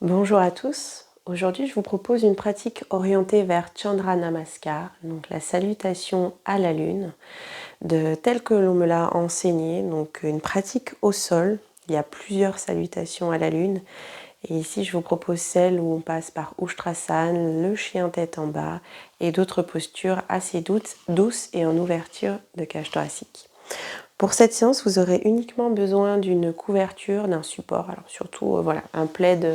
Bonjour à tous. Aujourd'hui, je vous propose une pratique orientée vers Chandra Namaskar, donc la salutation à la lune, telle que l'on me l'a enseigné, donc une pratique au sol. Il y a plusieurs salutations à la lune. Et ici, je vous propose celle où on passe par Ushtrasana, le chien tête en bas et d'autres postures assez douces et en ouverture de cage thoracique. Pour cette séance, vous aurez uniquement besoin d'une couverture, d'un support. Alors surtout, un plaid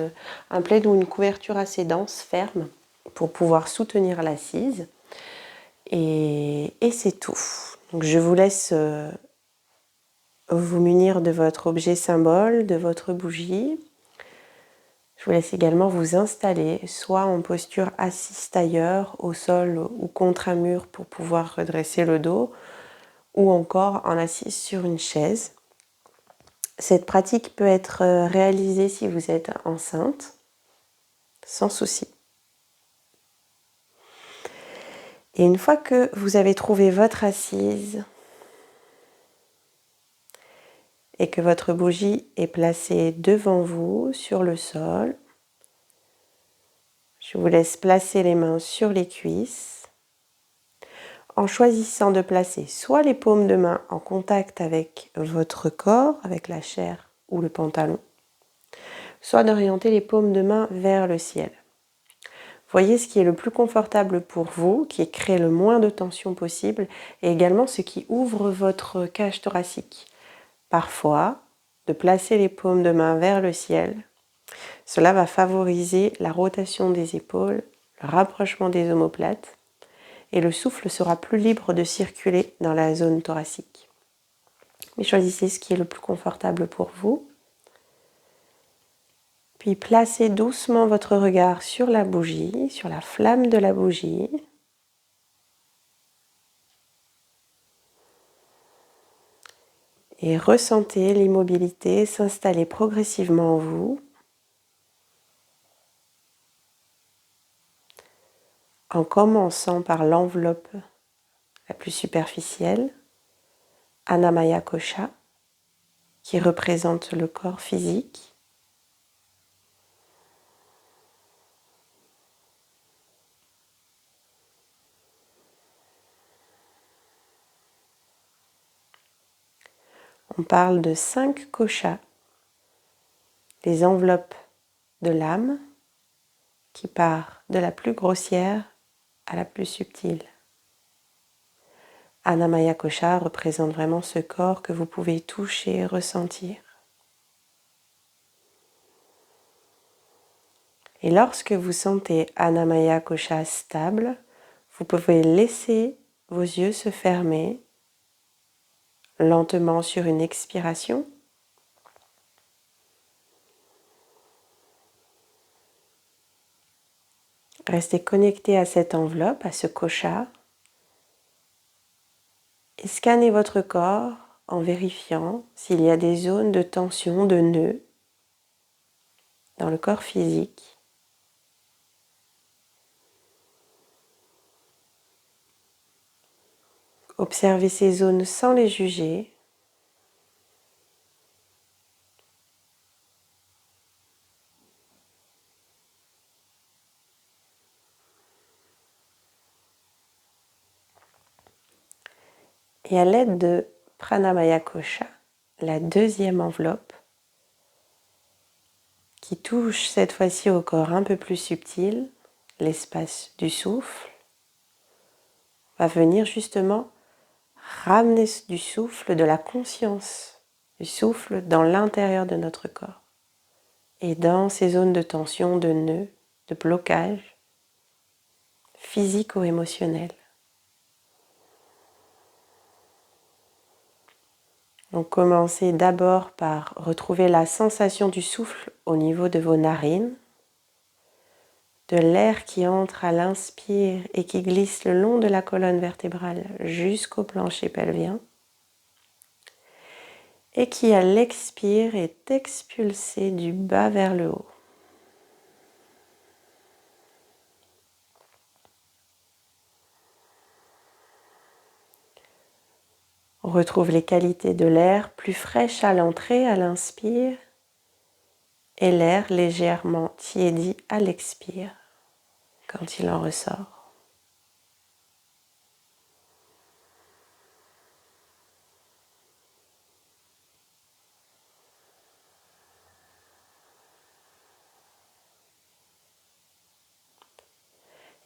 ou une couverture assez dense, ferme, pour pouvoir soutenir l'assise. Et c'est tout. Donc je vous laisse vous munir de votre objet symbole, de votre bougie. Je vous laisse également vous installer, soit en posture assise tailleur, au sol ou contre un mur pour pouvoir redresser le dos, ou encore en assise sur une chaise. Cette pratique peut être réalisée si vous êtes enceinte, sans souci. Et une fois que vous avez trouvé votre assise et que votre bougie est placée devant vous sur le sol, je vous laisse placer les mains sur les cuisses en choisissant de placer soit les paumes de main en contact avec votre corps, avec la chair ou le pantalon, soit d'orienter les paumes de main vers le ciel. Voyez ce qui est le plus confortable pour vous, qui crée le moins de tension possible, et également ce qui ouvre votre cage thoracique. Parfois, de placer les paumes de main vers le ciel, cela va favoriser la rotation des épaules, le rapprochement des omoplates, et le souffle sera plus libre de circuler dans la zone thoracique. Mais choisissez ce qui est le plus confortable pour vous. Puis placez doucement votre regard sur la bougie, sur la flamme de la bougie. Et ressentez l'immobilité s'installer progressivement en vous, en commençant par l'enveloppe la plus superficielle, Annamaya Kosha, qui représente le corps physique. On parle de 5 koshas, les enveloppes de l'âme, qui part de la plus grossière à la plus subtile. Annamaya Kosha représente vraiment ce corps que vous pouvez toucher et ressentir. Et lorsque vous sentez Annamaya Kosha stable, vous pouvez laisser vos yeux se fermer lentement sur une expiration. Restez connecté à cette enveloppe, à ce kosha, et scannez votre corps en vérifiant s'il y a des zones de tension, de nœuds dans le corps physique. Observez ces zones sans les juger. Et à l'aide de Pranamaya Kosha, la deuxième enveloppe, qui touche cette fois-ci au corps un peu plus subtil, l'espace du souffle, va venir justement ramener du souffle, de la conscience du souffle dans l'intérieur de notre corps et dans ces zones de tension, de nœuds, de blocage physique ou émotionnel. Donc commencez d'abord par retrouver la sensation du souffle au niveau de vos narines, de l'air qui entre à l'inspire et qui glisse le long de la colonne vertébrale jusqu'au plancher pelvien et qui à l'expire est expulsé du bas vers le haut. On retrouve les qualités de l'air plus fraîche à l'entrée, à l'inspire, et l'air légèrement tiédi à l'expire quand il en ressort.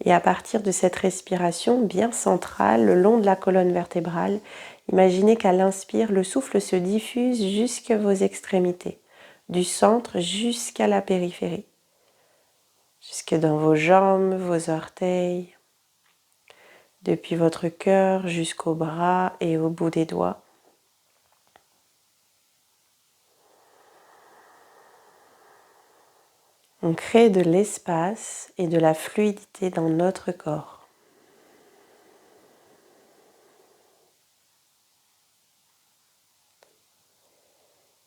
Et à partir de cette respiration bien centrale, le long de la colonne vertébrale, imaginez qu'à l'inspire, le souffle se diffuse jusqu'à vos extrémités, du centre jusqu'à la périphérie, jusque dans vos jambes, vos orteils, depuis votre cœur jusqu'aux bras et au bout des doigts. On crée de l'espace et de la fluidité dans notre corps.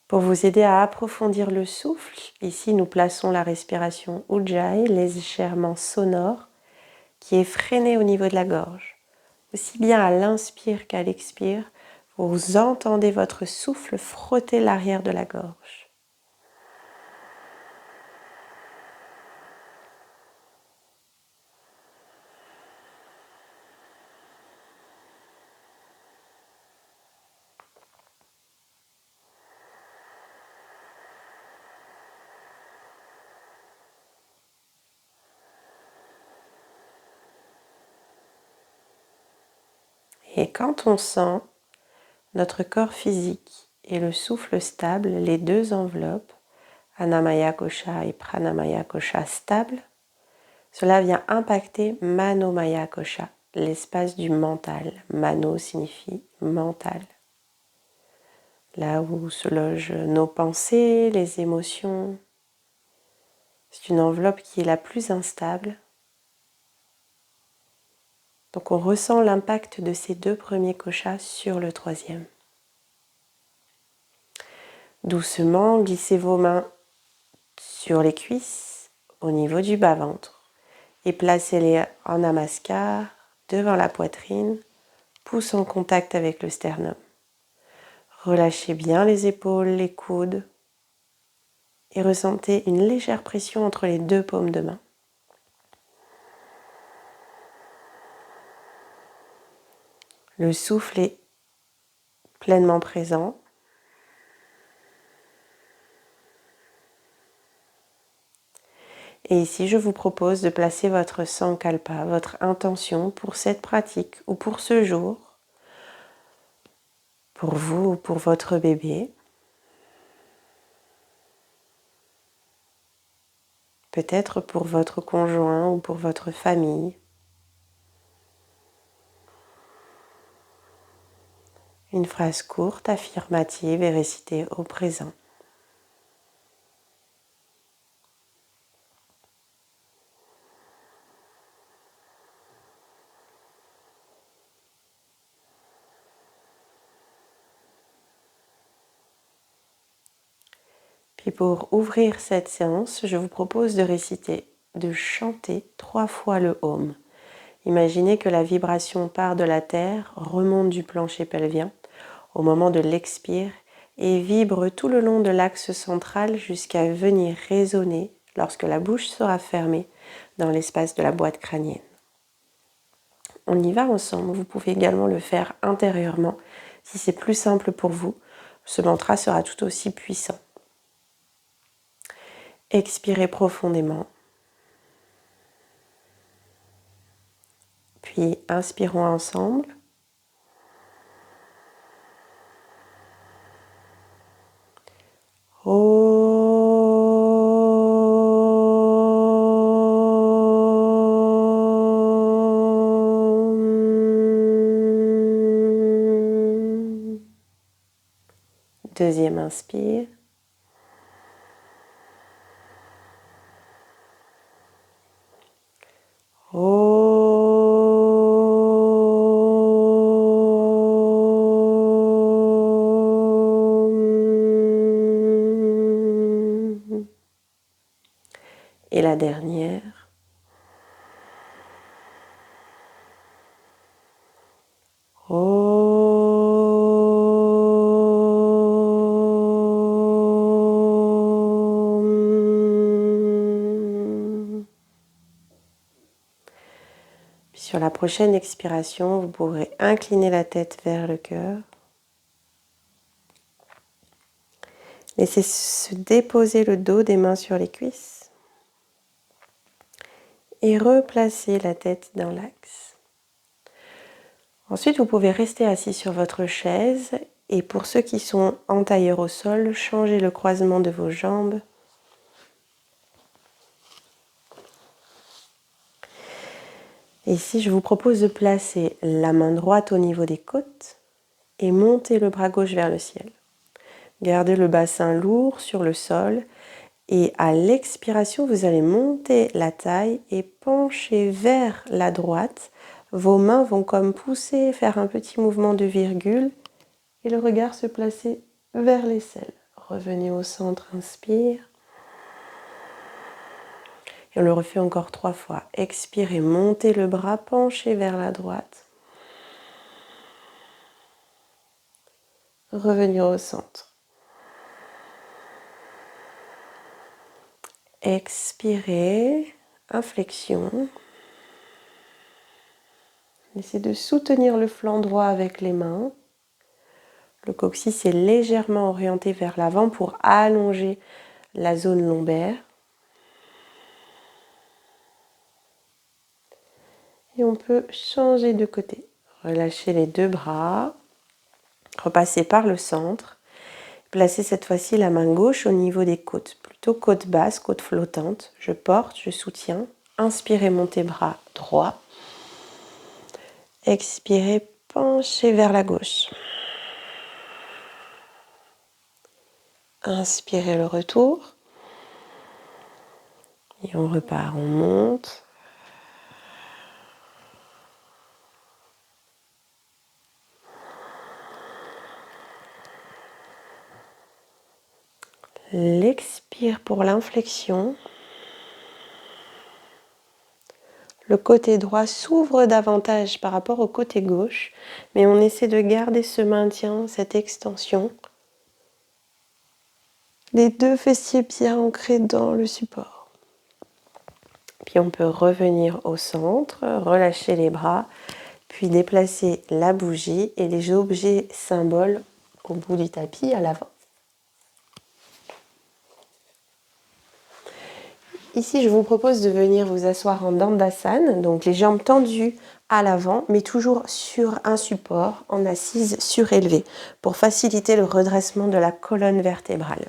Pour vous aider à approfondir le souffle, ici nous plaçons la respiration Ujjayi, légèrement sonore, qui est freinée au niveau de la gorge. Aussi bien à l'inspire qu'à l'expire, vous entendez votre souffle frotter l'arrière de la gorge. Et quand on sent notre corps physique et le souffle stable, les deux enveloppes, Annamaya Kosha et Pranamaya Kosha stables, cela vient impacter Manomaya Kosha, l'espace du mental. Mano signifie mental. Là où se logent nos pensées, les émotions. C'est une enveloppe qui est la plus instable. Donc on ressent l'impact de ces deux premiers koshas sur le troisième. Doucement, glissez vos mains sur les cuisses, au niveau du bas-ventre. Et placez-les en namaskar, devant la poitrine, pouce en contact avec le sternum. Relâchez bien les épaules, les coudes et ressentez une légère pression entre les deux paumes de main. Le souffle est pleinement présent. Et ici, je vous propose de placer votre sankalpa, votre intention pour cette pratique ou pour ce jour, pour vous ou pour votre bébé. Peut-être pour votre conjoint ou pour votre famille. Une phrase courte, affirmative et récitée au présent. Puis pour ouvrir cette séance, je vous propose de réciter, de chanter 3 fois le Om. Imaginez que la vibration part de la terre, remonte du plancher pelvien au moment de l'expire et vibre tout le long de l'axe central jusqu'à venir résonner lorsque la bouche sera fermée dans l'espace de la boîte crânienne. On y va ensemble, vous pouvez également le faire intérieurement si c'est plus simple pour vous. Ce mantra sera tout aussi puissant. Expirez profondément. Puis inspirons ensemble. Deuxième inspire. Et la dernière. Sur la prochaine expiration, vous pourrez incliner la tête vers le cœur. Laissez se déposer le dos des mains sur les cuisses. Et replacer la tête dans l'axe. Ensuite, vous pouvez rester assis sur votre chaise. Et pour ceux qui sont en tailleur au sol, changez le croisement de vos jambes. Et ici, je vous propose de placer la main droite au niveau des côtes et monter le bras gauche vers le ciel. Gardez le bassin lourd sur le sol et à l'expiration, vous allez monter la taille et pencher vers la droite. Vos mains vont comme pousser, faire un petit mouvement de virgule et le regard se placer vers l'aisselle. Revenez au centre, inspire. Et on le refait encore 3 fois. Expirez, montez le bras, penchez vers la droite. Revenir au centre. Expirez, inflexion. Essayez de soutenir le flanc droit avec les mains. Le coccyx est légèrement orienté vers l'avant pour allonger la zone lombaire. Et on peut changer de côté. Relâchez les 2 bras. Repassez par le centre. Placez cette fois-ci la main gauche au niveau des côtes. Plutôt côte basse, côte flottante. Je porte, je soutiens. Inspirez, montez bras droit. Expirez, penchez vers la gauche. Inspirez le retour. Et on repart, on monte. L'expire pour l'inflexion. Le côté droit s'ouvre davantage par rapport au côté gauche, mais on essaie de garder ce maintien, cette extension. Les 2 fessiers bien ancrés dans le support. Puis on peut revenir au centre, relâcher les bras, puis déplacer la bougie et les objets symboles au bout du tapis à l'avant. Ici, je vous propose de venir vous asseoir en Dandasana, donc les jambes tendues à l'avant, mais toujours sur un support, en assise surélevée, pour faciliter le redressement de la colonne vertébrale.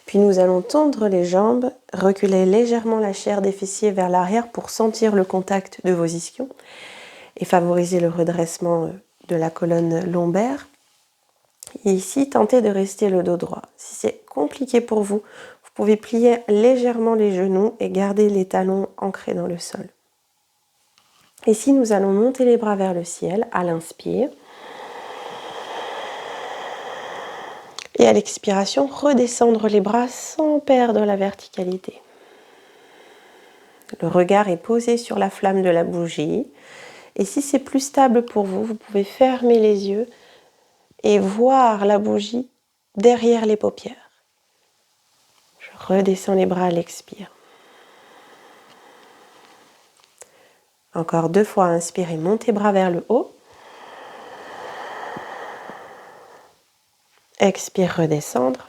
Puis nous allons tendre les jambes, reculer légèrement la chair des fessiers vers l'arrière pour sentir le contact de vos ischions et favoriser le redressement de la colonne lombaire. Et ici, tentez de rester le dos droit. Si c'est compliqué pour vous, vous pouvez plier légèrement les genoux et garder les talons ancrés dans le sol. Ici, nous allons monter les bras vers le ciel à l'inspire. Et à l'expiration, redescendre les bras sans perdre la verticalité. Le regard est posé sur la flamme de la bougie. Et si c'est plus stable pour vous, vous pouvez fermer les yeux et voir la bougie derrière les paupières. Je redescends les bras à l'expire. Encore 2 fois, inspirez, montez bras vers le haut. Expire, redescendre.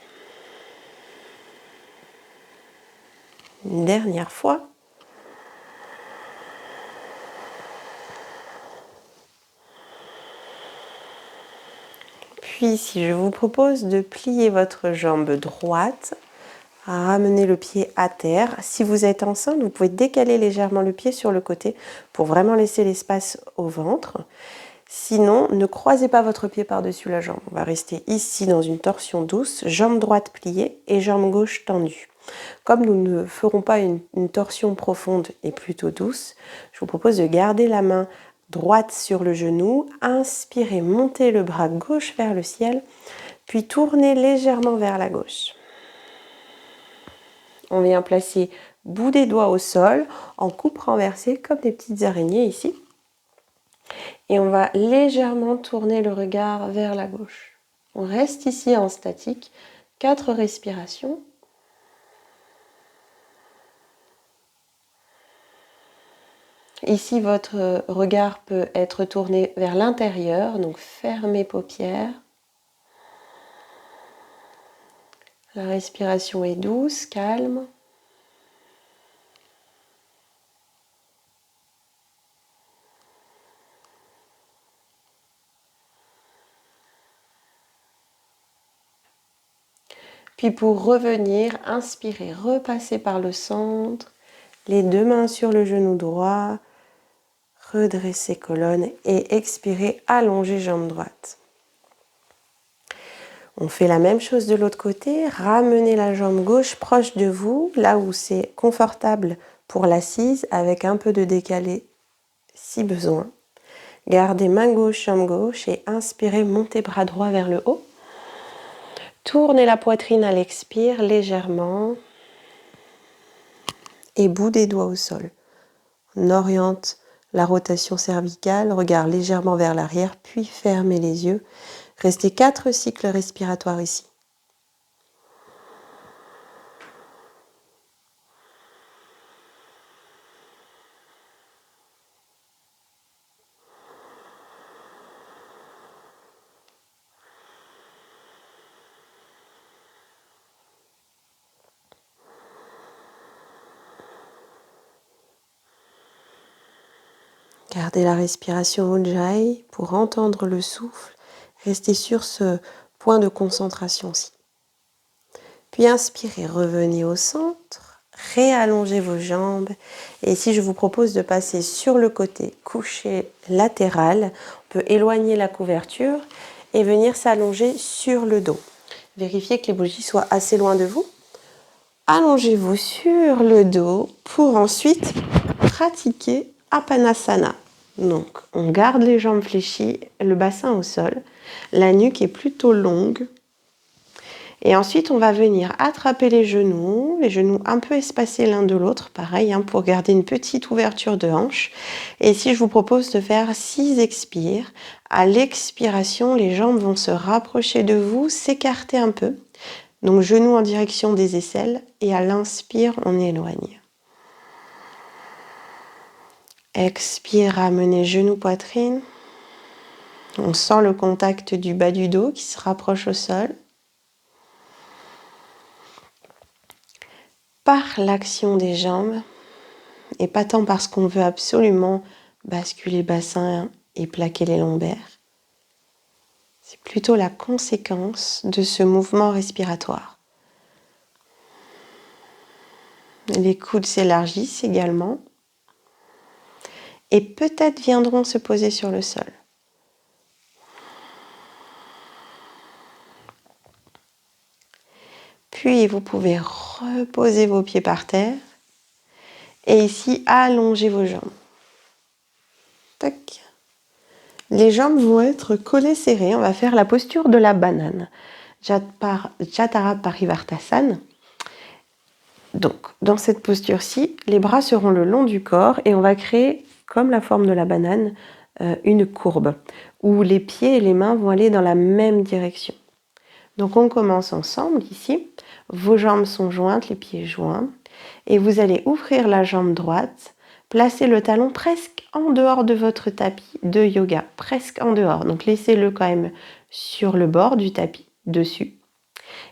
Une dernière fois. Puis ici, je vous propose de plier votre jambe droite, ramener le pied à terre. Si vous êtes enceinte, vous pouvez décaler légèrement le pied sur le côté pour vraiment laisser l'espace au ventre. Sinon, ne croisez pas votre pied par-dessus la jambe. On va rester ici dans une torsion douce, jambe droite pliée et jambe gauche tendue. Comme nous ne ferons pas une torsion profonde et plutôt douce, je vous propose de garder la main droite sur le genou, inspirez, montez le bras gauche vers le ciel, puis tournez légèrement vers la gauche. On vient placer bout des doigts au sol en coupe renversée comme des petites araignées ici. Et on va légèrement tourner le regard vers la gauche. On reste ici en statique, 4 respirations. Ici, votre regard peut être tourné vers l'intérieur, donc fermez paupières. La respiration est douce, calme. Puis pour revenir, inspirez, repassez par le centre, les deux mains sur le genou droit, redressez colonne et expirez, allongez jambe droite. On fait la même chose de l'autre côté, ramenez la jambe gauche proche de vous, là où c'est confortable pour l'assise, avec un peu de décalé si besoin. Gardez main gauche, jambe gauche et inspirez, montez bras droit vers le haut. Tournez la poitrine à l'expire légèrement et bout des doigts au sol. On oriente la rotation cervicale, regard légèrement vers l'arrière, puis fermez les yeux. Restez 4 cycles respiratoires ici. Gardez la respiration Ujjayi pour entendre le souffle. Restez sur ce point de concentration-ci. Puis inspirez, revenez au centre, réallongez vos jambes. Et ici, je vous propose de passer sur le côté couché latéral. On peut éloigner la couverture et venir s'allonger sur le dos. Vérifiez que les bougies soient assez loin de vous. Allongez-vous sur le dos pour ensuite pratiquer Apanasana. Donc, on garde les jambes fléchies, le bassin au sol, la nuque est plutôt longue. Et ensuite, on va venir attraper les genoux un peu espacés l'un de l'autre, pareil, pour garder une petite ouverture de hanche. Et ici, je vous propose de faire 6 expires. À l'expiration, les jambes vont se rapprocher de vous, s'écarter un peu. Donc, genoux en direction des aisselles et à l'inspire, on éloigne. Expire, ramenez genou, poitrine. On sent le contact du bas du dos qui se rapproche au sol. Par l'action des jambes, et pas tant parce qu'on veut absolument basculer le bassin et plaquer les lombaires. C'est plutôt la conséquence de ce mouvement respiratoire. Les coudes s'élargissent également. Et peut-être viendront se poser sur le sol. Puis vous pouvez reposer vos pieds par terre et ici allonger vos jambes. Tac. Les jambes vont être collées serrées. On va faire la posture de la banane. Jatara Parivartasana. Donc, dans cette posture-ci, les bras seront le long du corps et on va créer, comme la forme de la banane, une courbe où les pieds et les mains vont aller dans la même direction. Donc, on commence ensemble ici. Vos jambes sont jointes, les pieds joints. Et vous allez ouvrir la jambe droite, placer le talon presque en dehors de votre tapis de yoga, presque en dehors. Donc, laissez-le quand même sur le bord du tapis, dessus.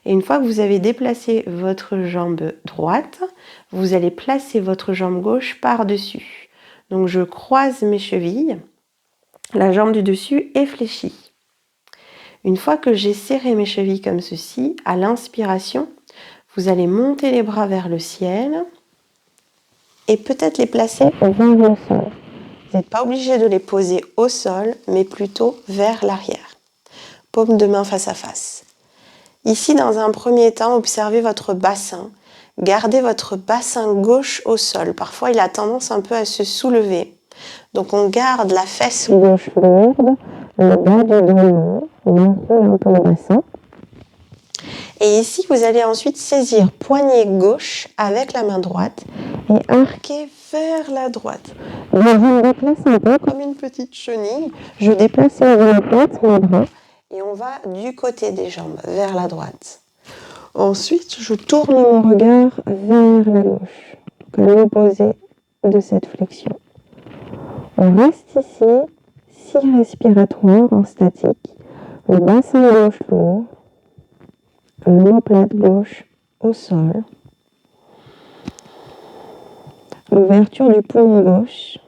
Et une fois que vous avez déplacé votre jambe droite, vous allez placer votre jambe gauche par-dessus. Donc je croise mes chevilles, la jambe du dessus est fléchie. Une fois que j'ai serré mes chevilles comme ceci, à l'inspiration, vous allez monter les bras vers le ciel et peut-être les placer vers le sol. Vous n'êtes pas obligé de les poser au sol, mais plutôt vers l'arrière. Paume de main face à face. Ici, dans un premier temps, observez votre bassin. Gardez votre bassin gauche au sol. Parfois, il a tendance un peu à se soulever. Donc, on garde la fesse gauche lourde, le bas du dos long, on enfle un peu le bassin. Et ici, vous allez ensuite saisir poignet gauche avec la main droite et arquer vers la droite. Donc, je me déplace un peu comme une petite chenille. Je déplace l'omoplate, mes bras. Et on va du côté des jambes, vers la droite. Ensuite, je tourne mon regard vers la gauche, comme l'opposé de cette flexion. On reste ici, 6 respiratoires en statique. Le bassin gauche lourd, l'omoplate gauche au sol, l'ouverture du poumon gauche,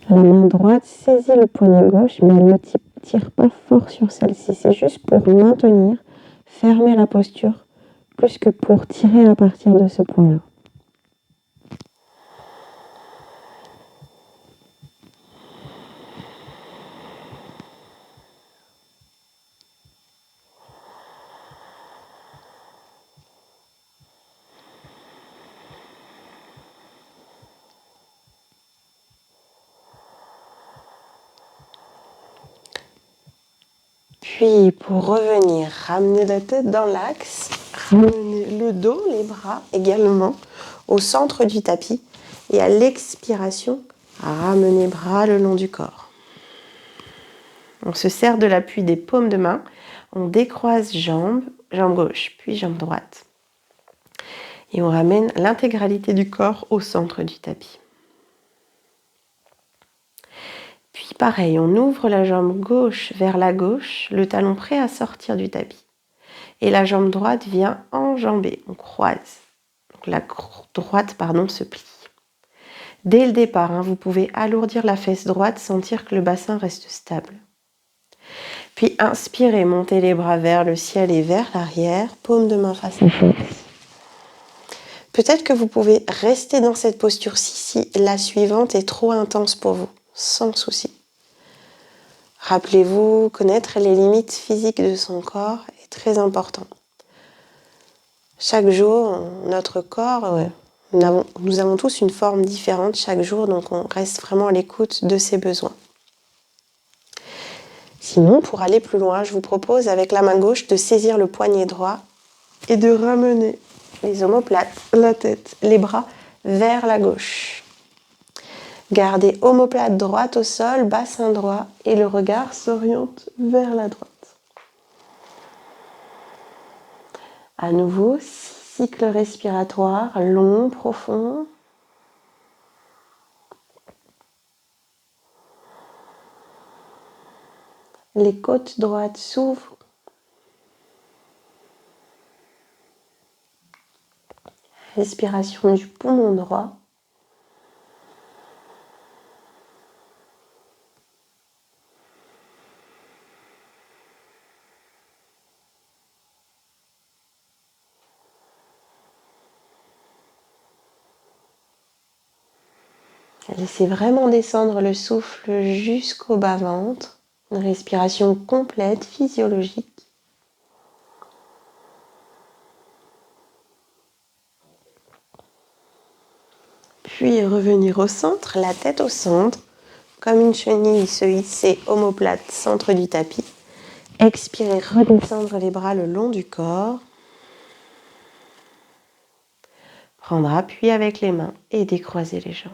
la main droite saisit le poignet gauche, mais elle ne tire pas fort sur celle-ci. C'est juste pour maintenir, fermer la posture, plus que pour tirer à partir de ce point-là. Puis pour revenir, ramenez la tête dans l'axe, ramenez le dos, les bras également au centre du tapis et à l'expiration, ramenez les bras le long du corps. On se sert de l'appui des paumes de main, on décroise jambe gauche puis jambe droite et on ramène l'intégralité du corps au centre du tapis. Puis pareil, on ouvre la jambe gauche vers la gauche, le talon prêt à sortir du tapis. Et la jambe droite vient enjamber, on croise. Donc la droite, se plie. Dès le départ, vous pouvez alourdir la fesse droite, sentir que le bassin reste stable. Puis inspirez, montez les bras vers le ciel et vers l'arrière, paume de main face à face. Peut-être que vous pouvez rester dans cette posture-ci si la suivante est trop intense pour vous, sans souci. Rappelez-vous, connaître les limites physiques de son corps est très important. Chaque jour, notre corps, nous avons tous une forme différente chaque jour, donc on reste vraiment à l'écoute de ses besoins. Sinon, pour aller plus loin, je vous propose avec la main gauche de saisir le poignet droit et de ramener les omoplates, la tête, les bras vers la gauche. Gardez omoplate droite au sol, bassin droit et le regard s'oriente vers la droite. À nouveau, cycle respiratoire long, profond. Les côtes droites s'ouvrent. Respiration du poumon droit. Laissez vraiment descendre le souffle jusqu'au bas-ventre. Une respiration complète, physiologique. Puis revenir au centre, la tête au centre, comme une chenille se hisser omoplate, centre du tapis. Expirez, redescendre les bras le long du corps. Prendre appui avec les mains et décroiser les jambes.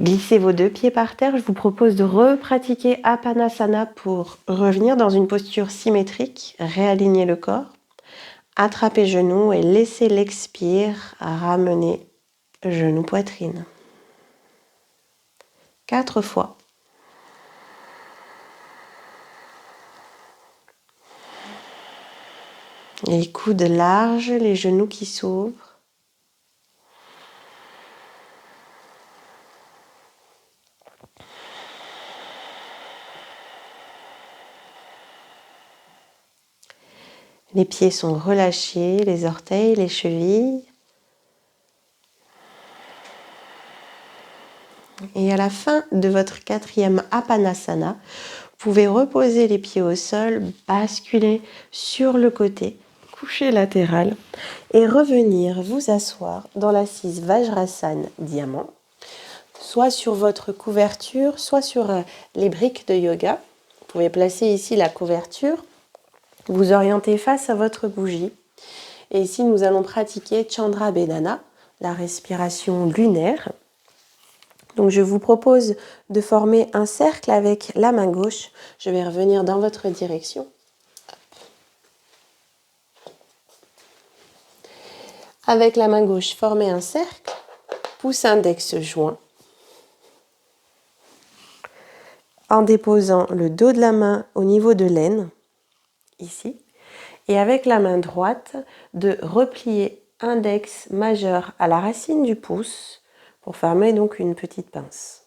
Glissez vos 2 pieds par terre. Je vous propose de repratiquer Apanasana pour revenir dans une posture symétrique, réaligner le corps. Attrapez genoux et laissez l'expire ramener genou poitrine. 4 fois. Les coudes larges, les genoux qui s'ouvrent. Les pieds sont relâchés, les orteils, les chevilles. Et à la fin de votre 4e Apanasana, vous pouvez reposer les pieds au sol, basculer sur le côté, coucher latéral et revenir vous asseoir dans l'assise Vajrasana diamant, soit sur votre couverture, soit sur les briques de yoga. Vous pouvez placer ici la couverture, vous orientez face à votre bougie. Et ici, nous allons pratiquer Chandra Bedana, la respiration lunaire. Donc, je vous propose de former un cercle avec la main gauche. Je vais revenir dans votre direction. Avec la main gauche, formez un cercle, pouce index joint. En déposant le dos de la main au niveau de l'aine, ici. Et avec la main droite, de replier index majeur à la racine du pouce pour former donc une petite pince.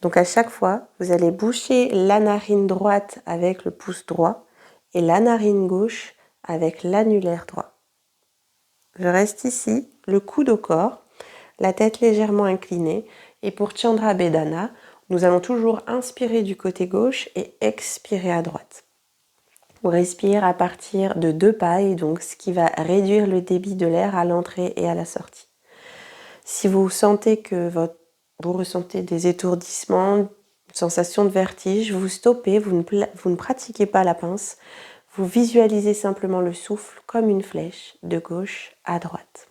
Donc à chaque fois, vous allez boucher la narine droite avec le pouce droit et la narine gauche avec l'annulaire droit. Je reste ici, le coude au corps, la tête légèrement inclinée. Et pour Chandra Bedana, nous allons toujours inspirer du côté gauche et expirer à droite. On respire à partir de 2 pailles, donc ce qui va réduire le débit de l'air à l'entrée et à la sortie. Si vous sentez que vous ressentez des étourdissements, une sensation de vertige, vous stoppez, vous ne pratiquez pas la pince, vous visualisez simplement le souffle comme une flèche de gauche à droite.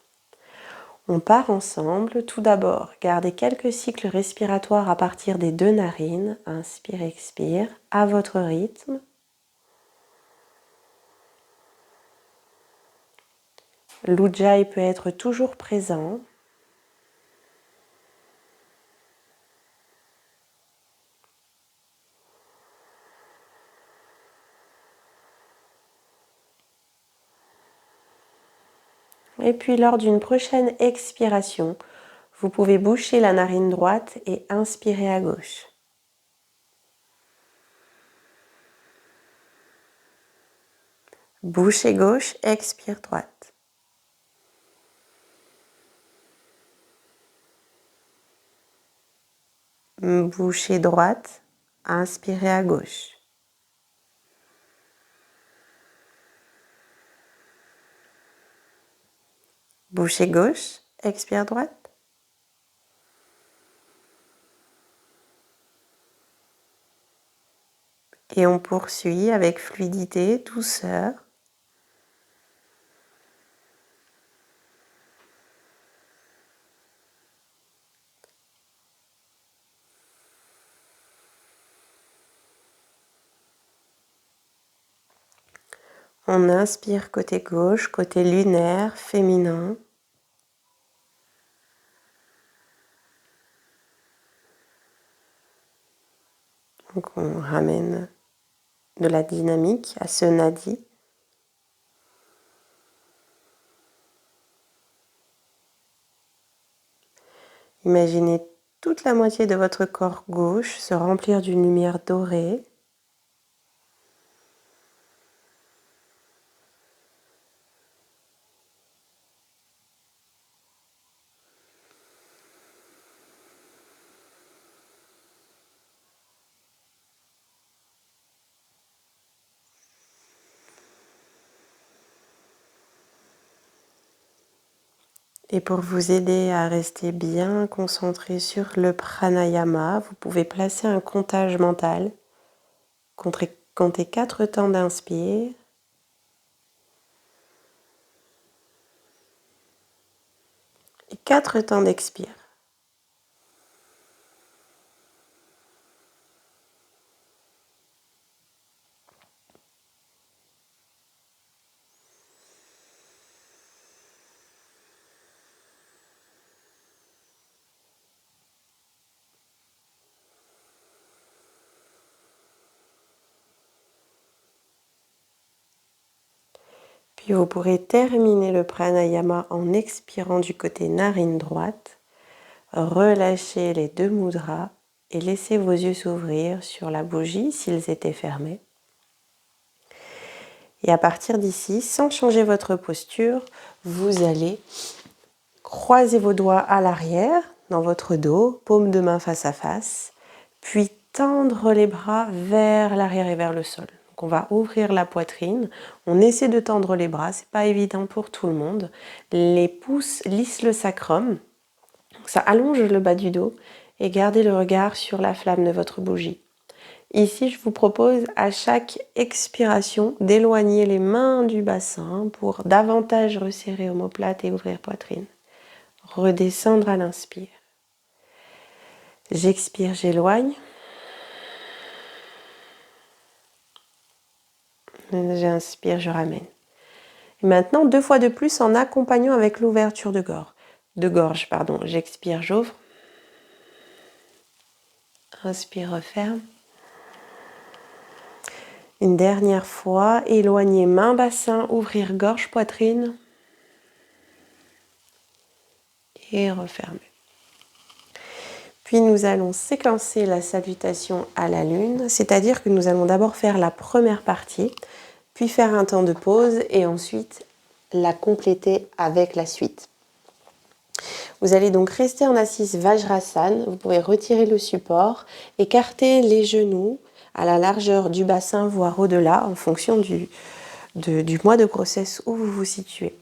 On part ensemble. Tout d'abord, gardez quelques cycles respiratoires à partir des 2 narines. Inspire, expire, à votre rythme. L'Ujjayi peut être toujours présent. Et puis lors d'une prochaine expiration, vous pouvez boucher la narine droite et inspirer à gauche. Bouchez gauche, expire droite. Bouchez droite, inspirez à gauche. Bouchez gauche, expire droite. Et on poursuit avec fluidité, douceur. On inspire côté gauche, côté lunaire, féminin. Donc on ramène de la dynamique à ce nadi. Imaginez toute la moitié de votre corps gauche se remplir d'une lumière dorée. Et pour vous aider à rester bien concentré sur le pranayama, vous pouvez placer un comptage mental. Comptez 4 temps d'inspire. Et 4 temps d'expire. Puis vous pourrez terminer le pranayama en expirant du côté narine droite. Relâchez les 2 mudras et laissez vos yeux s'ouvrir sur la bougie s'ils étaient fermés. Et à partir d'ici, sans changer votre posture, vous allez croiser vos doigts à l'arrière, dans votre dos, paume de main face à face, puis tendre les bras vers l'arrière et vers le sol. Donc on va ouvrir la poitrine, on essaie de tendre les bras, c'est pas évident pour tout le monde. Les pouces lissent le sacrum, donc ça allonge le bas du dos et gardez le regard sur la flamme de votre bougie. Ici, je vous propose à chaque expiration d'éloigner les mains du bassin pour davantage resserrer omoplate et ouvrir poitrine. Redescendre à l'inspire. J'expire, j'éloigne. J'inspire, je ramène. Et maintenant, 2 fois de plus en accompagnant avec l'ouverture de gorge. J'expire, j'ouvre. Inspire, referme. Une dernière fois, éloigner main, bassin, ouvrir gorge, poitrine. Et refermer. Puis nous allons séquencer la salutation à la lune, c'est-à-dire que nous allons d'abord faire la première partie, puis faire un temps de pause et ensuite la compléter avec la suite. Vous allez donc rester en assise Vajrasana, vous pouvez retirer le support, écarter les genoux à la largeur du bassin, voire au-delà, en fonction du mois de grossesse où vous vous situez.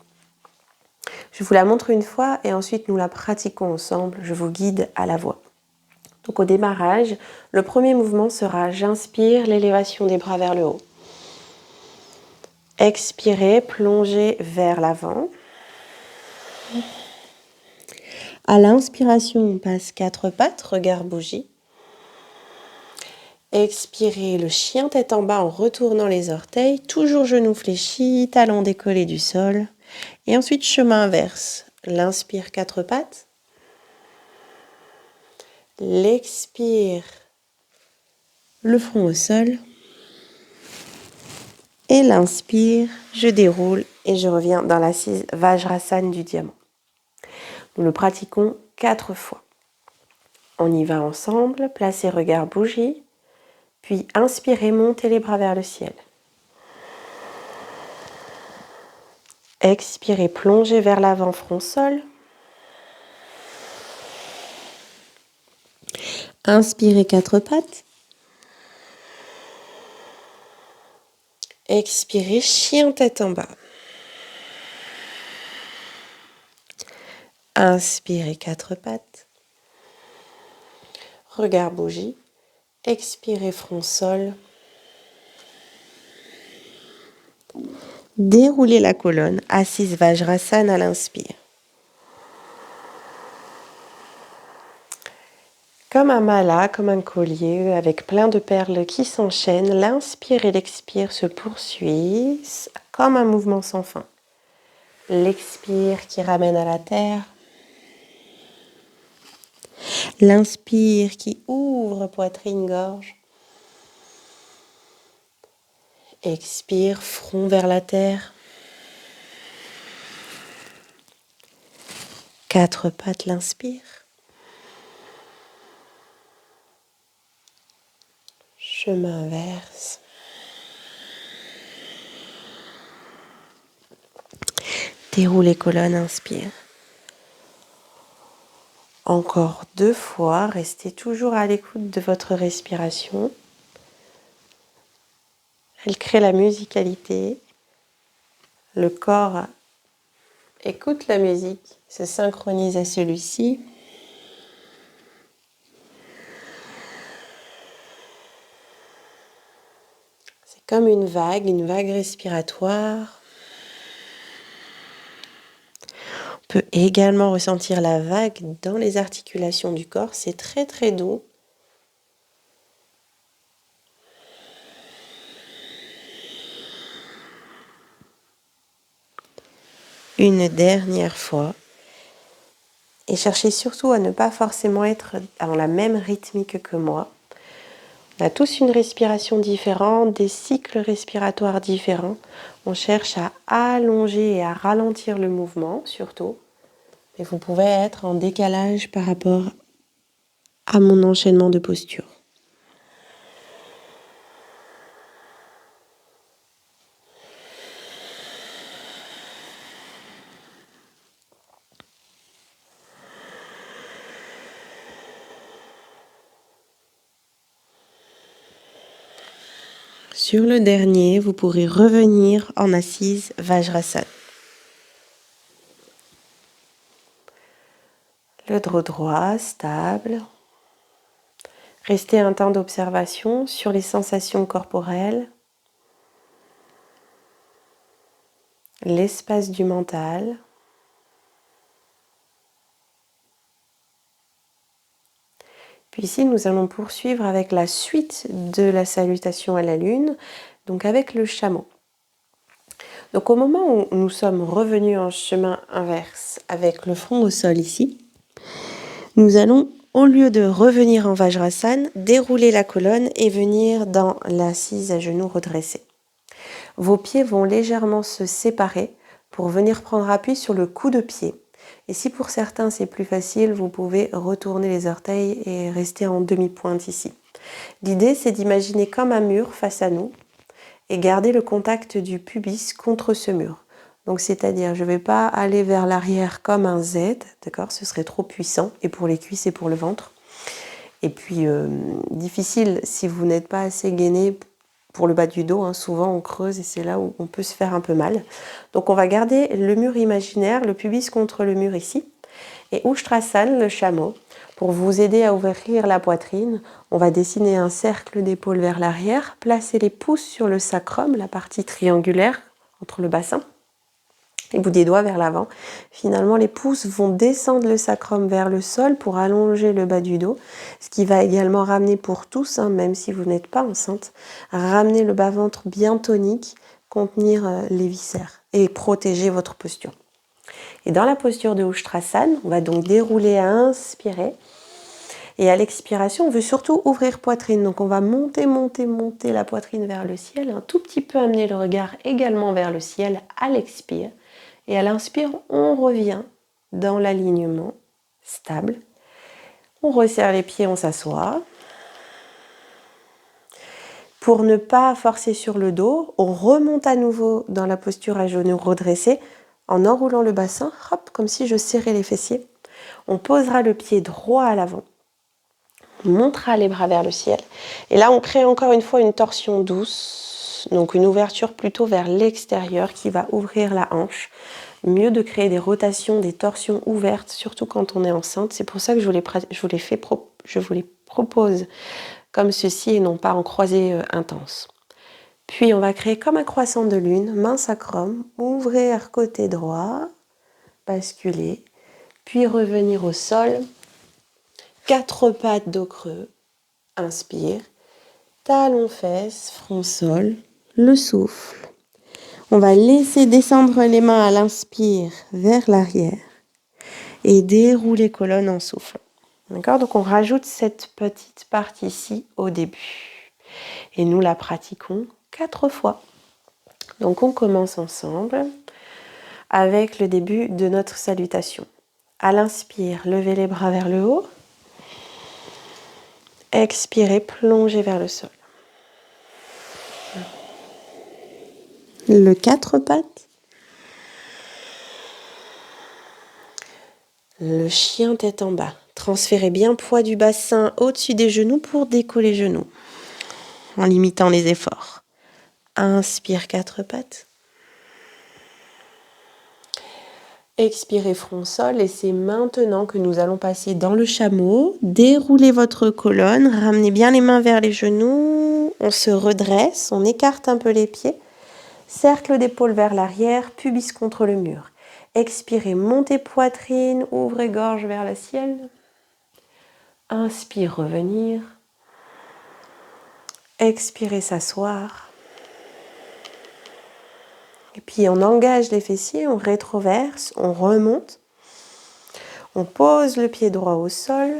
Je vous la montre une fois et ensuite nous la pratiquons ensemble, je vous guide à la voix. Donc au démarrage, le premier mouvement sera j'inspire, l'élévation des bras vers le haut. Expirez, plongez vers l'avant. À l'inspiration, on passe 4 pattes, regard bougie. Expirez, le chien tête en bas en retournant les orteils, toujours genoux fléchis, talons décollés du sol. Et ensuite, chemin inverse. L'inspire, 4 pattes. L'expire, le front au sol. Et l'inspire, je déroule et je reviens dans l'assise Vajrasana du diamant. Nous le pratiquons 4 fois. On y va ensemble, placez regard bougie, puis inspirez, montez les bras vers le ciel. Expirez, plongez vers l'avant, front sol. Inspirez 4 pattes. Expirez, chien tête en bas. Inspirez 4 pattes. Regard bougie. Expirez, front sol. Déroulez la colonne, assise Vajrasana à l'inspire. Comme un mala, comme un collier, avec plein de perles qui s'enchaînent, l'inspire et l'expire se poursuivent comme un mouvement sans fin. L'expire qui ramène à la terre. L'inspire qui ouvre poitrine-gorge. Expire, front vers la terre. 4 pattes, l'inspire. Chemin inverse. Déroulez colonne, inspire. Encore 2 fois, restez toujours à l'écoute de votre respiration. Elle crée la musicalité. Le corps écoute la musique, se synchronise à celui-ci. C'est comme une vague respiratoire. On peut également ressentir la vague dans les articulations du corps, c'est très très doux. Une dernière fois. Et cherchez surtout à ne pas forcément être dans la même rythmique que moi. On a tous une respiration différente, des cycles respiratoires différents. On cherche à allonger et à ralentir le mouvement surtout. Et vous pouvez être en décalage par rapport à mon enchaînement de postures. Sur le dernier, vous pourrez revenir en assise Vajrasana. Le dos droit, stable. Restez un temps d'observation sur les sensations corporelles, l'espace du mental. Puis ici, nous allons poursuivre avec la suite de la salutation à la lune, donc avec le chameau. Donc au moment où nous sommes revenus en chemin inverse avec le front au sol ici, nous allons, au lieu de revenir en Vajrasana, dérouler la colonne et venir dans l'assise à genoux redressés. Vos pieds vont légèrement se séparer pour venir prendre appui sur le coup de pied. Et si pour certains c'est plus facile, vous pouvez retourner les orteils et rester en demi-pointe ici. L'idée, c'est d'imaginer comme un mur face à nous et garder le contact du pubis contre ce mur. Donc c'est-à-dire, je ne vais pas aller vers l'arrière comme un Z, d'accord? Ce serait trop puissant, et pour les cuisses et pour le ventre. Et puis, difficile si vous n'êtes pas assez gainé pour le bas du dos. Hein. Souvent, on creuse et c'est là où on peut se faire un peu mal. Donc, on va garder le mur imaginaire, le pubis contre le mur ici. Et Ushtrasana, le chameau, pour vous aider à ouvrir la poitrine, on va dessiner un cercle d'épaule vers l'arrière, placer les pouces sur le sacrum, la partie triangulaire entre le bassin, les bouts des doigts vers l'avant. Finalement, les pouces vont descendre le sacrum vers le sol pour allonger le bas du dos, ce qui va également ramener pour tous, hein, même si vous n'êtes pas enceinte, ramener le bas-ventre bien tonique, contenir les viscères et protéger votre posture. Et dans la posture de Ushtrasana, on va donc dérouler à inspirer. Et à l'expiration, on veut surtout ouvrir poitrine. Donc on va monter la poitrine vers le ciel. Un tout petit peu amener le regard également vers le ciel à l'expire. Et à l'inspire, on revient dans l'alignement stable. On resserre les pieds, on s'assoit. Pour ne pas forcer sur le dos, on remonte à nouveau dans la posture à genoux redressés en enroulant le bassin, hop, comme si je serrais les fessiers. On posera le pied droit à l'avant. On montera les bras vers le ciel. Et là, on crée encore une fois une torsion douce, donc une ouverture plutôt vers l'extérieur qui va ouvrir la hanche. Mieux de créer des rotations, des torsions ouvertes, surtout quand on est enceinte. C'est pour ça que je vous les propose comme ceci et non pas en croisée intense. Puis on va créer comme un croissant de lune, main sacrum, ouvrir côté droit, basculer, puis revenir au sol. 4 pattes dos creux, inspire, talons fesses, front sol, le souffle. On va laisser descendre les mains à l'inspire vers l'arrière et dérouler colonne en soufflant. D'accord? Donc on rajoute cette petite partie-ci au début. Et nous la pratiquons 4 fois. Donc on commence ensemble avec le début de notre salutation. À l'inspire, levez les bras vers le haut. Expirez, plongez vers le sol. Le 4 pattes. Le chien tête en bas. Transférez bien poids du bassin au-dessus des genoux pour décoller les genoux. En limitant les efforts. Inspire 4 pattes. Expirez front sol et c'est maintenant que nous allons passer dans le chameau. Déroulez votre colonne, ramenez bien les mains vers les genoux. On se redresse, on écarte un peu les pieds. Cercle d'épaule vers l'arrière, pubis contre le mur. Expirez, montez poitrine, ouvrez gorge vers le ciel. Inspire, revenir. Expirez, s'asseoir. Et puis on engage les fessiers, on rétroverse, on remonte. On pose le pied droit au sol.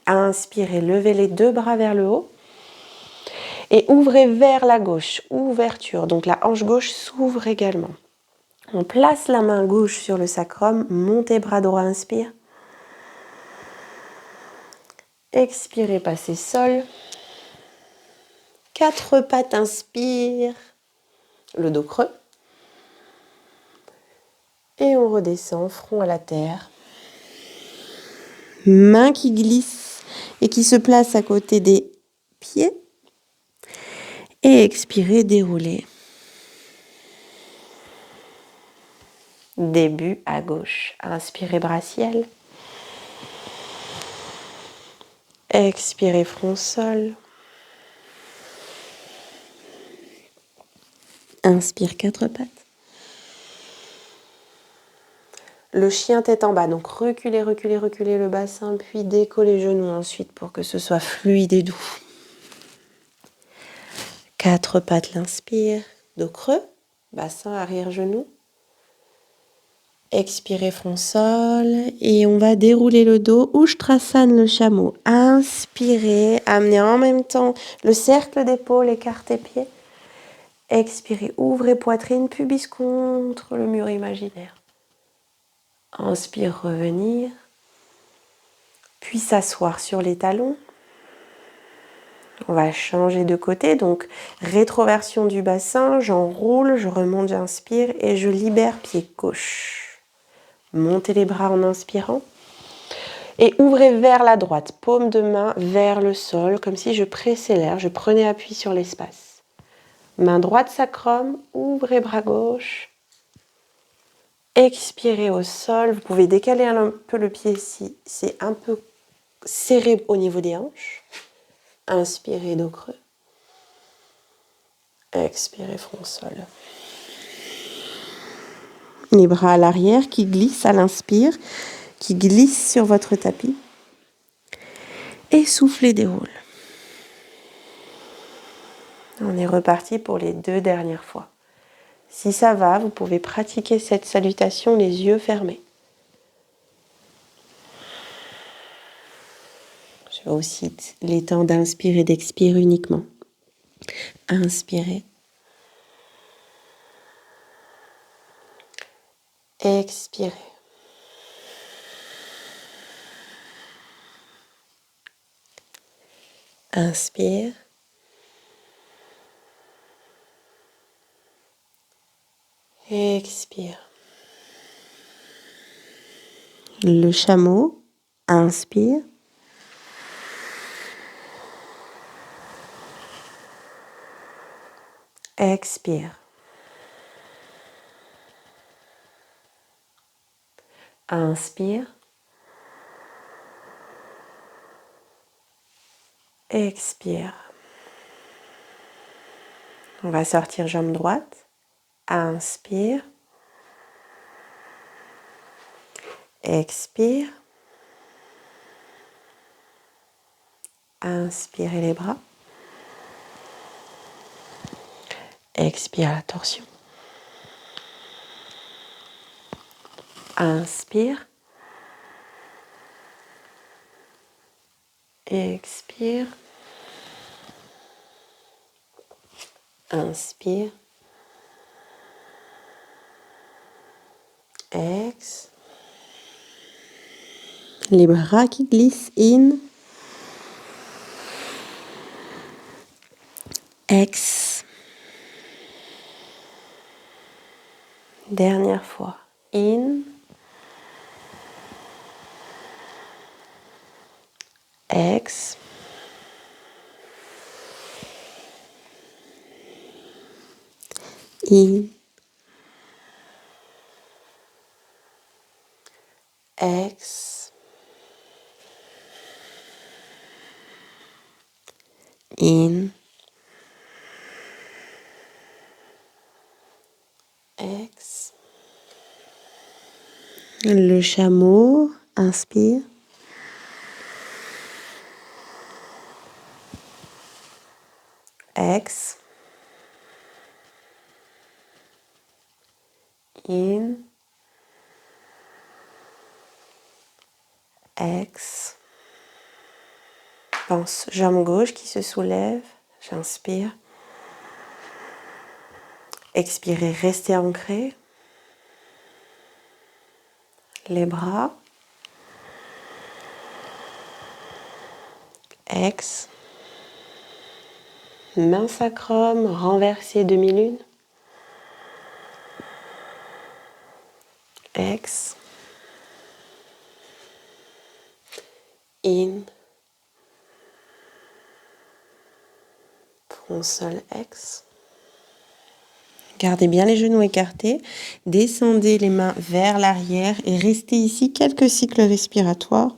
Inspirez, levez les 2 bras vers le haut. Et ouvrez vers la gauche, ouverture. Donc la hanche gauche s'ouvre également. On place la main gauche sur le sacrum, montez bras droit, inspire. Expirez, passez sol. 4 pattes, inspire. Le dos creux. Et on redescend, front à la terre. Main qui glisse et qui se place à côté des pieds. Et expirez, déroulez. Début à gauche. Inspirez, bras ciel. Expirez, front sol. Inspire, 4 pattes. Le chien tête en bas. Donc reculez le bassin, puis décollez les genoux ensuite pour que ce soit fluide et doux. 4 pattes, l'inspire. Dos creux. bassin, arrière-genou. Expirez, front sol. Et on va dérouler le dos. Ushtrasana, le chameau. Inspirez. Amenez en même temps le cercle d'épaule, écartez pieds. Expirez. Ouvrez poitrine, pubis contre le mur imaginaire. Inspire, revenir. Puis s'asseoir sur les talons. On va changer de côté, donc rétroversion du bassin, j'enroule, je remonte, j'inspire et je libère pied gauche. Montez les bras en inspirant et ouvrez vers la droite, paume de main vers le sol, comme si je pressais l'air, je prenais appui sur l'espace. Main droite sacrum, ouvrez bras gauche. Expirez au sol, vous pouvez décaler un peu le pied si c'est un peu serré au niveau des hanches. Inspirez, dos creux. Expirez, front sol. Les bras à l'arrière qui glissent à l'inspire, qui glissent sur votre tapis. Et soufflez, déroule. On est reparti pour les 2 dernières fois. Si ça va, vous pouvez pratiquer cette salutation les yeux fermés. Je vais aussi les temps d'inspirer et d'expirer uniquement. Inspirez. Expirez. Inspire. Expire. Le chameau. Inspire. Expire. Inspire. Expire. On va sortir jambe droite. Inspire. Expire. Inspirez les bras. Expire la torsion. Inspire. Expire. Inspire. Ex. Les bras qui glissent. In. Ex. Dernière fois. In. Ex. In. Ex. In. Ex. Le chameau. Inspire. Ex. In. Ex. Pense jambe gauche qui se soulève. J'inspire. Expirez, restez ancré. Les bras. Ex. Main sacrum, renversée demi-lune. Ex. In. Front sol, ex. Gardez bien les genoux écartés. Descendez les mains vers l'arrière et restez ici quelques cycles respiratoires.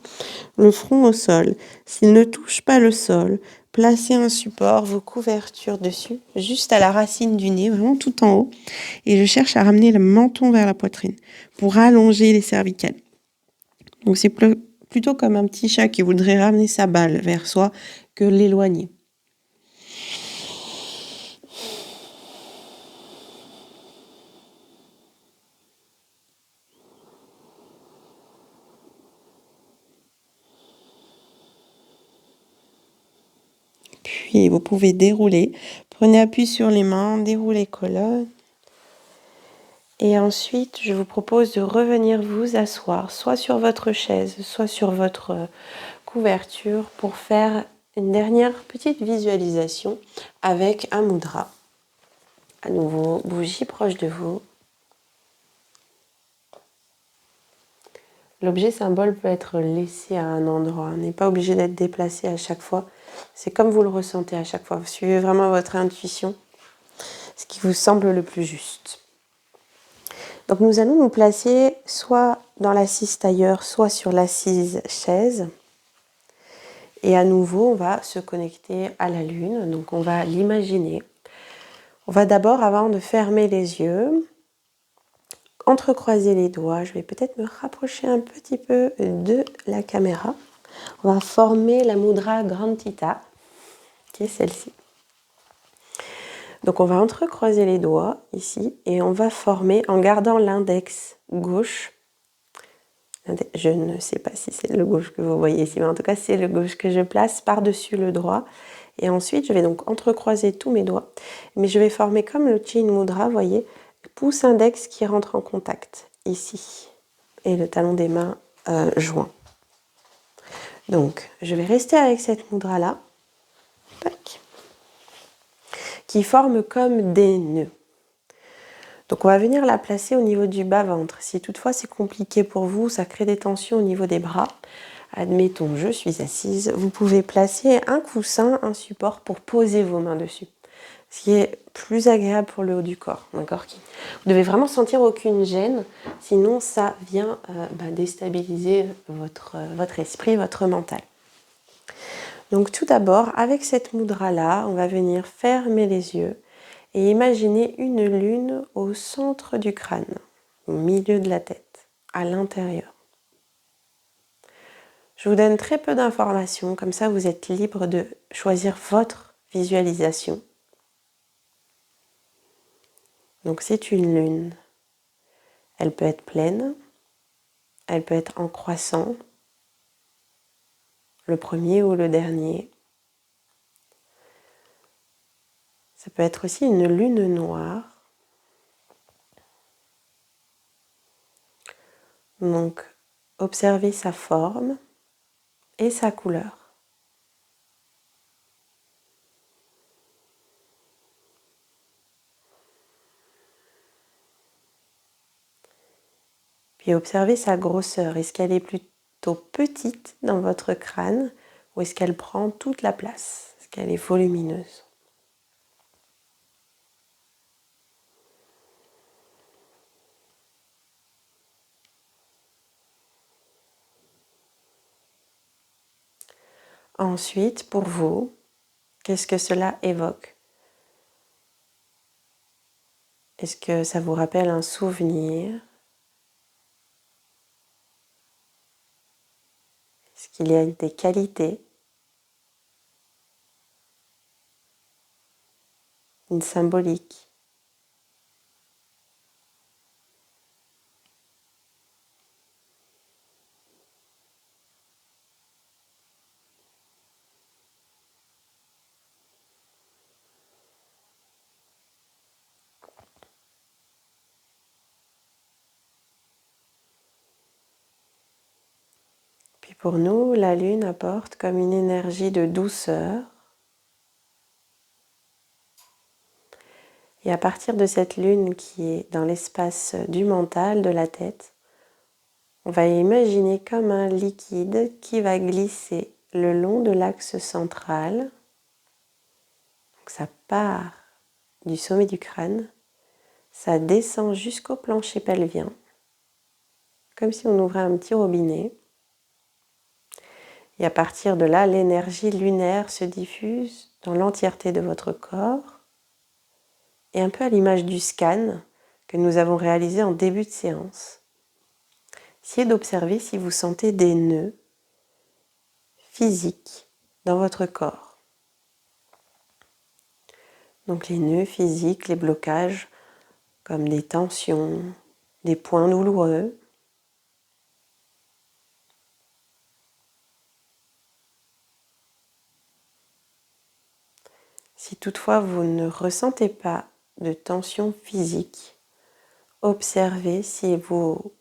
Le front au sol. S'il ne touche pas le sol, placez un support, vos couvertures dessus, juste à la racine du nez, vraiment tout en haut. Et je cherche à ramener le menton vers la poitrine pour allonger les cervicales. Donc c'est plutôt comme un petit chat qui voudrait ramener sa balle vers soi que l'éloigner. Puis vous pouvez dérouler. Prenez appui sur les mains, déroulez colonne. Et ensuite, je vous propose de revenir vous asseoir, soit sur votre chaise, soit sur votre couverture, pour faire une dernière petite visualisation avec un mudra. À nouveau, bougie proche de vous. L'objet symbole peut être laissé à un endroit, n'est pas obligé d'être déplacé à chaque fois. C'est comme vous le ressentez à chaque fois. Vous suivez vraiment votre intuition, ce qui vous semble le plus juste. Donc nous allons nous placer soit dans l'assise tailleur, soit sur l'assise chaise. Et à nouveau, on va se connecter à la lune. Donc on va l'imaginer. On va d'abord, avant de fermer les yeux, entrecroiser les doigts. Je vais peut-être me rapprocher un petit peu de la caméra. On va former la mudra Grantita, qui est celle-ci. Donc on va entrecroiser les doigts ici et on va former en gardant l'index gauche. Je ne sais pas si c'est le gauche que vous voyez ici, mais en tout cas c'est le gauche que je place par-dessus le droit. Et ensuite je vais donc entrecroiser tous mes doigts, mais je vais former comme le Chin Mudra, vous voyez, le pouce index qui rentre en contact ici et le talon des mains joint. Donc je vais rester avec cette mudra là. Tac. Qui forment comme des nœuds. Donc on va venir la placer au niveau du bas-ventre. Si toutefois c'est compliqué pour vous, ça crée des tensions au niveau des bras, admettons je suis assise, vous pouvez placer un coussin, un support pour poser vos mains dessus. Ce qui est plus agréable pour le haut du corps. D'accord ? Vous devez vraiment sentir aucune gêne, sinon ça vient déstabiliser votre esprit, votre mental. Donc tout d'abord, avec cette mudra-là, on va venir fermer les yeux et imaginer une lune au centre du crâne, au milieu de la tête, à l'intérieur. Je vous donne très peu d'informations, comme ça vous êtes libre de choisir votre visualisation. Donc c'est une lune. Elle peut être pleine, elle peut être en croissant, le premier ou le dernier. Ça peut être aussi une lune noire. Donc, observez sa forme et sa couleur. Puis observez sa grosseur. Est-ce qu'elle est plutôt petite dans votre crâne ou est-ce qu'elle prend toute la place? Est-ce qu'elle est volumineuse? Ensuite, pour vous, qu'est-ce que cela évoque? Est-ce que ça vous rappelle un souvenir? Est-ce qu'il y a des qualités? Une symbolique? Puis pour nous, la lune apporte comme une énergie de douceur. Et à partir de cette lune qui est dans l'espace du mental, de la tête, on va imaginer comme un liquide qui va glisser le long de l'axe central. Donc ça part du sommet du crâne, ça descend jusqu'au plancher pelvien, comme si on ouvrait un petit robinet. Et à partir de là, l'énergie lunaire se diffuse dans l'entièreté de votre corps. Et un peu à l'image du scan que nous avons réalisé en début de séance. Essayez d'observer si vous sentez des nœuds physiques dans votre corps. Donc les nœuds physiques, les blocages, comme des tensions, des points douloureux. Si toutefois vous ne ressentez pas de tension physique, observez si vous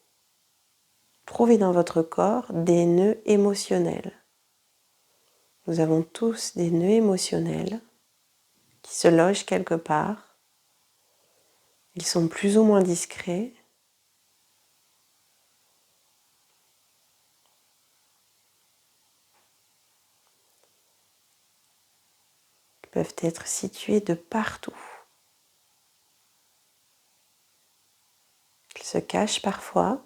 trouvez dans votre corps des nœuds émotionnels. Nous avons tous des nœuds émotionnels qui se logent quelque part. Ils sont plus ou moins discrets. Ils peuvent être situés de partout. Ils se cachent parfois.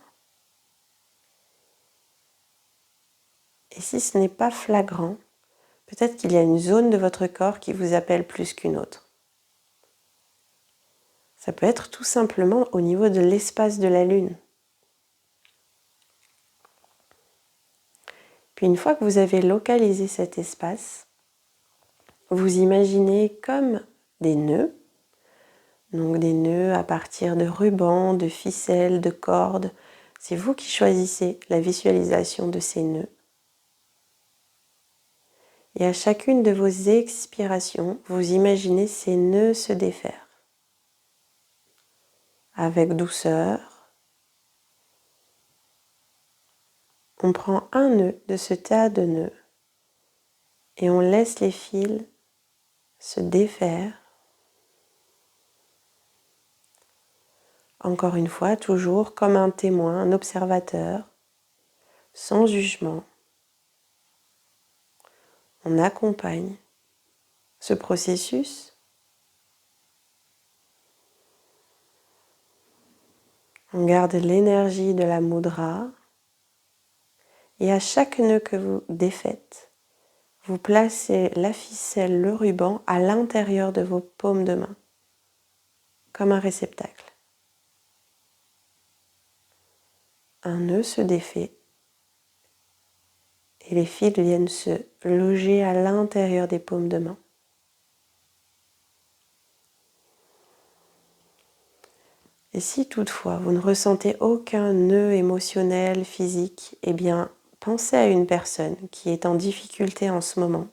Et si ce n'est pas flagrant, peut-être qu'il y a une zone de votre corps qui vous appelle plus qu'une autre. Ça peut être tout simplement au niveau de l'espace de la Lune. Puis une fois que vous avez localisé cet espace, vous imaginez comme des nœuds, donc des nœuds à partir de rubans, de ficelles, de cordes. C'est vous qui choisissez la visualisation de ces nœuds. Et à chacune de vos expirations, vous imaginez ces nœuds se défaire. Avec douceur, on prend un nœud de ce tas de nœuds et on laisse les fils se défaire. Encore une fois, toujours comme un témoin, un observateur, sans jugement. On accompagne ce processus. On garde l'énergie de la mudra. Et à chaque nœud que vous défaites, vous placez la ficelle, le ruban à l'intérieur de vos paumes de main, comme un réceptacle. Un nœud se défait et les fils viennent se loger à l'intérieur des paumes de main. Et si toutefois vous ne ressentez aucun nœud émotionnel, physique, eh bien pensez à une personne qui est en difficulté en ce moment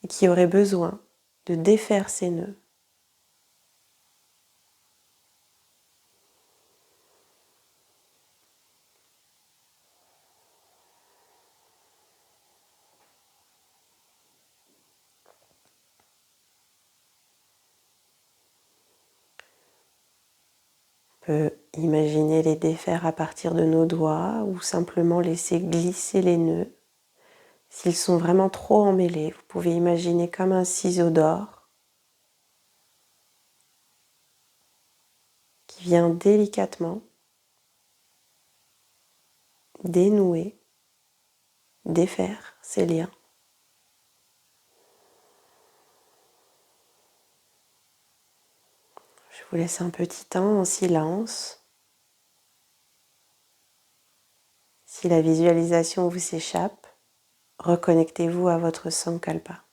et qui aurait besoin de défaire ses nœuds. On peut imaginer les défaire à partir de nos doigts ou simplement laisser glisser les nœuds. S'ils sont vraiment trop emmêlés, vous pouvez imaginer comme un ciseau d'or qui vient délicatement dénouer, défaire ces liens. Je vous laisse un petit temps en silence. Si la visualisation vous s'échappe, reconnectez-vous à votre Sankalpa.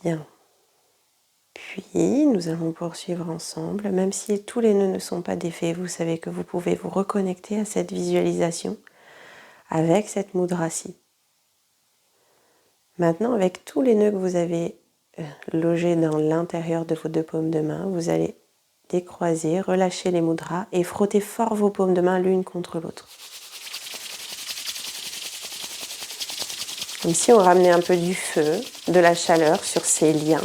Bien. Puis, nous allons poursuivre ensemble. Même si tous les nœuds ne sont pas défaits, vous savez que vous pouvez vous reconnecter à cette visualisation avec cette mudra-ci. Maintenant, avec tous les nœuds que vous avez logés dans l'intérieur de vos deux paumes de main, vous allez décroiser, relâcher les mudras et frotter fort vos paumes de main l'une contre l'autre. Comme si on ramenait un peu du feu, de la chaleur sur ces liens.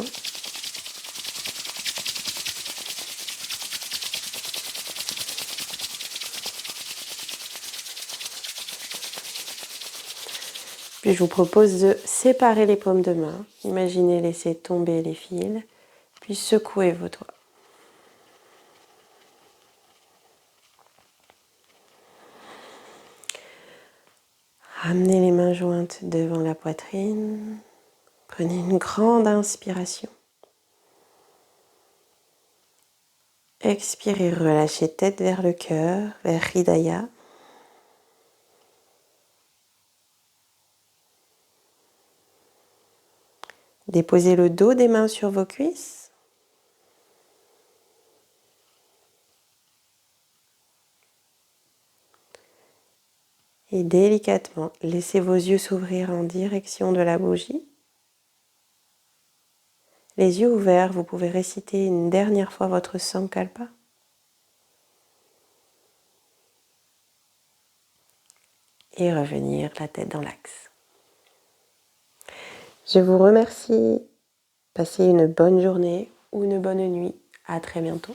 Puis je vous propose de séparer les paumes de main. Imaginez laisser tomber les fils, puis secouer vos doigts. Ramenez les mains jointes devant la poitrine. Prenez une grande inspiration. Expirez, relâchez tête vers le cœur, vers Hridaya. Déposez le dos des mains sur vos cuisses. Et délicatement, laissez vos yeux s'ouvrir en direction de la bougie. Les yeux ouverts, vous pouvez réciter une dernière fois votre Sankalpa. Et revenir la tête dans l'axe. Je vous remercie. Passez une bonne journée ou une bonne nuit. À très bientôt.